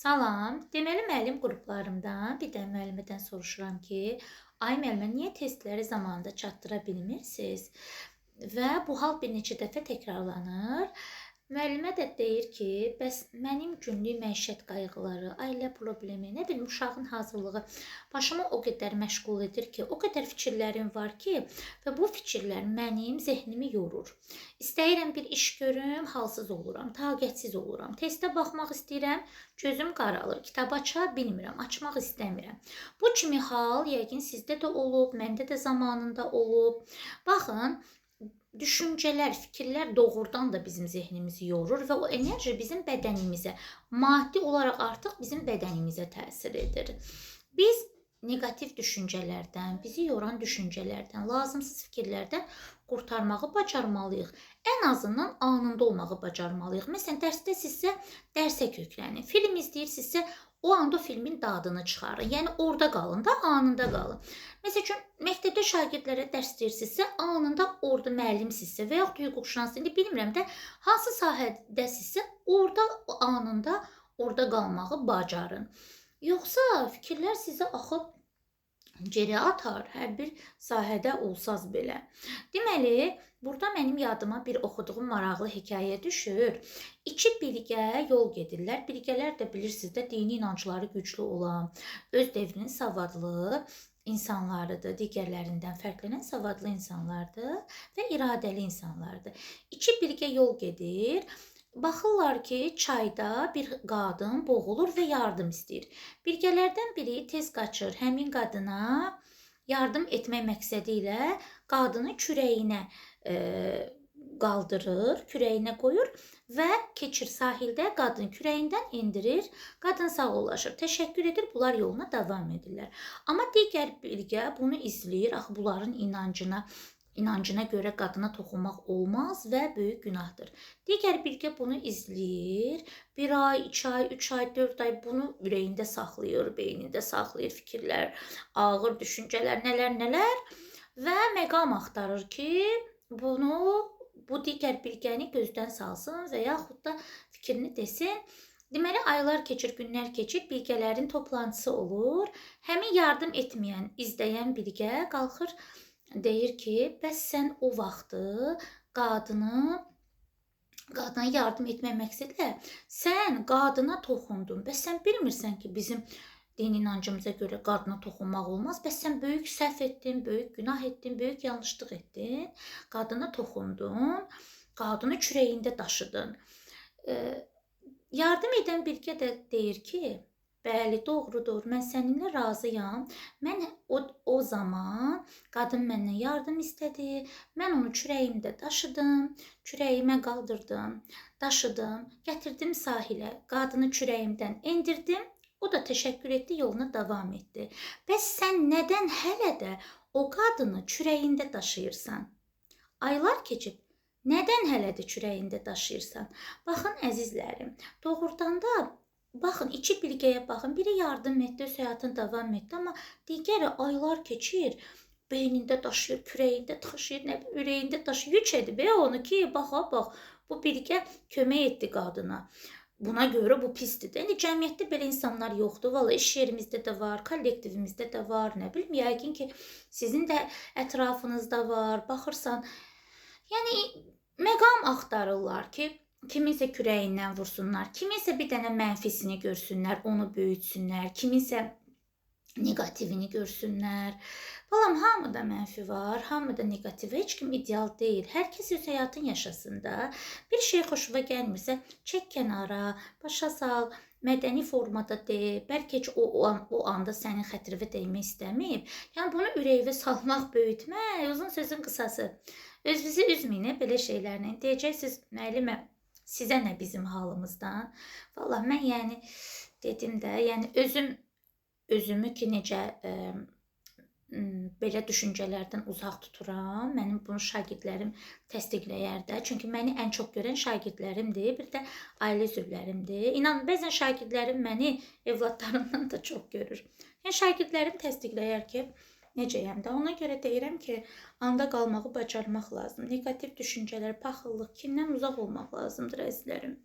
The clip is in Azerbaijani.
Salam. Deməli, müəllim qruplarımdan bir də müəllimədən soruşuram ki, ay müəllimə, niyə testləri zamanında çatdıra bilmirsiniz? Və bu hal bir neçə dəfə təkrarlanır. Müəllimə də deyir ki, bəs mənim günlük məişət qayğıları, ailə problemi, nə bilim, uşağın hazırlığı başımı o qədər məşğul edir ki, o qədər fikirlərim var ki, və bu fikirlər mənim zehnimi yorur. İstəyirəm bir iş görüm, halsız oluram, taqətsiz oluram. Testə baxmaq istəyirəm, gözüm qaralır, kitab aça bilmirəm, açmaq istəmirəm. Bu kimi hal yəqin sizdə də olub, məndə də zamanında olub. Baxın, düşüncələr, fikirlər doğrudan da bizim zehnimizi yorur və o enerji bizim bədənimizə, maddi olaraq artıq bizim bədənimizə təsir edir. Biz negativ düşüncələrdən, bizi yoran düşüncələrdən, lazımsız fikirlərdən qurtarmağı bacarmalıyıq. Ən azından anında olmağı bacarmalıyıq. Məsələn, dərsdəsinizsə dərsə köklənin. Film izləyirsinizsə o anda filmin dadını çıxarın. Yəni orada qalın da, anında qalın. Məsəl üçün, məktəbdə şagirdlərə dərs deyirsinizsə, anında orada müəllimsinizsə və yaxud hüquqşünas, indi bilmirəm də, hansı sahədəsinizsə, orada anında orada qalmağı bacarın. Yoxsa fikirlər sizə axıb geri atar, hər bir sahədə olsaz belə. Deməli, burada mənim yadıma bir oxuduğum maraqlı hekayə düşür. İki bilgə yol gedirlər. Bilgələr də bilirsiniz də, dini inancları güclü olan, öz devrinin savadlı insanlarıdır, digərlərindən fərqlənən savadlı insanlardır və iradəli insanlardır. İki bilgə yol gedir. Baxırlar ki, çayda bir qadın boğulur və yardım istəyir. Bilgələrdən biri tez qaçır, həmin qadına yardım etmək məqsədi ilə qadını kürəyinə qaldırır, kürəyinə qoyur və keçir sahildə, qadın kürəyindən endirir, qadın sağollaşır, təşəkkür edir, bunlar yoluna davam edirlər. Amma digər bilgə bunu izləyir, axı bunların inancına görə qadına toxunmaq olmaz və böyük günahdır. Digər bilgə bunu izləyir, 1 ay, 2 ay, 3 ay, 4 ay bunu ürəyində saxlayır, beynində saxlayır fikirlər, ağır düşüncələr, nələr və məqam axtarır ki, bu digər bilgəni gözdən salsın və yaxud da fikrini desin. Deməli, aylar keçir, günlər keçir, bilgələrin toplantısı olur. Həmin yardım etməyən, izləyən bilgə qalxır, deyir ki, bəs sən o vaxtı qadına yardım etmək məqsədlə sən qadına toxundun. Bəs sən bilmirsən ki, bizim dini inancımıza görə qadına toxunmaq olmaz. Bəs sən böyük səhv etdin, böyük günah etdin, böyük yanlışlıq etdin. Qadına toxundun, qadını kürəyində daşıdın. Yardım edən bilgə də deyir ki, bəli, doğrudur, mən səninlə razıyam. Mən o zaman qadın məndən yardım istədi, mən onu kürəyimdə daşıdım, kürəyimə qaldırdım, daşıdım, gətirdim sahilə, qadını kürəyimdən endirdim, o da təşəkkür etdi, yoluna davam etdi. Bəs sən nədən hələ də o qadını kürəyində daşıyırsan? Aylar keçib, nədən hələ də kürəyində daşıyırsan? Baxın, əzizlərim, doğrudan da baxın, iki bilgəyə baxın. Biri yardım etdi, öz həyatını davam etdi, amma digəri aylar keçir, beynində daşıyır, kürəyində daşıyır, ürəyində daşıyır. Yük edib onu ki, bax, bu bilgə kömək etdi qadına. Buna görə bu pisdir. İndi cəmiyyətdə belə insanlar yoxdur. Vallahi iş yerimizdə də var, kollektivimizdə də var, nə bilim, yəqin ki, sizin də ətrafınızda var. Baxırsan, yəni məqam axtarırlar ki, kiminsə kürəyindən vursunlar, kiminsə bir dənə mənfisini görsünlər, onu böyütsünlər, kiminsə negativini görsünlər. Balam, hamıda mənfi var, hamıda negativ, heç kim ideal deyil. Hər kəs öz həyatını yaşasın da. Bir şey xoşuna gəlmirsə, çək kənara, başa sal, mədəni formada de, bəlkə heç o anda sənin xətrinə dəymək istəməyib. Yəni bunu ürəyinə salmaq, böyütmək, uzun sözün qısası. Özünüzü üzməyin belə şeylərlə. Deyəcəksiniz, müəllimə, sizə nə bizim halımızdan? Vallahi mən yəni dedim də, yəni özümü ki, necə belə düşüncələrdən uzaq tuturam. Mənim bunu şagirdlərim təsdiqləyər də. Çünki məni ən çox görən şagirdlərimdir, bir də ailə üzvlərimdir. İnanın, bəzən şagirdlərim məni evladlarından da çox görür. Yəni şagirdlərim təsdiqləyər ki, necəyəm də. Ona görə deyirəm ki, anda qalmağı bacarmaq lazım. Negativ düşüncələr, paxıllıq, kindən uzaq olmaq lazımdır əzizlərim.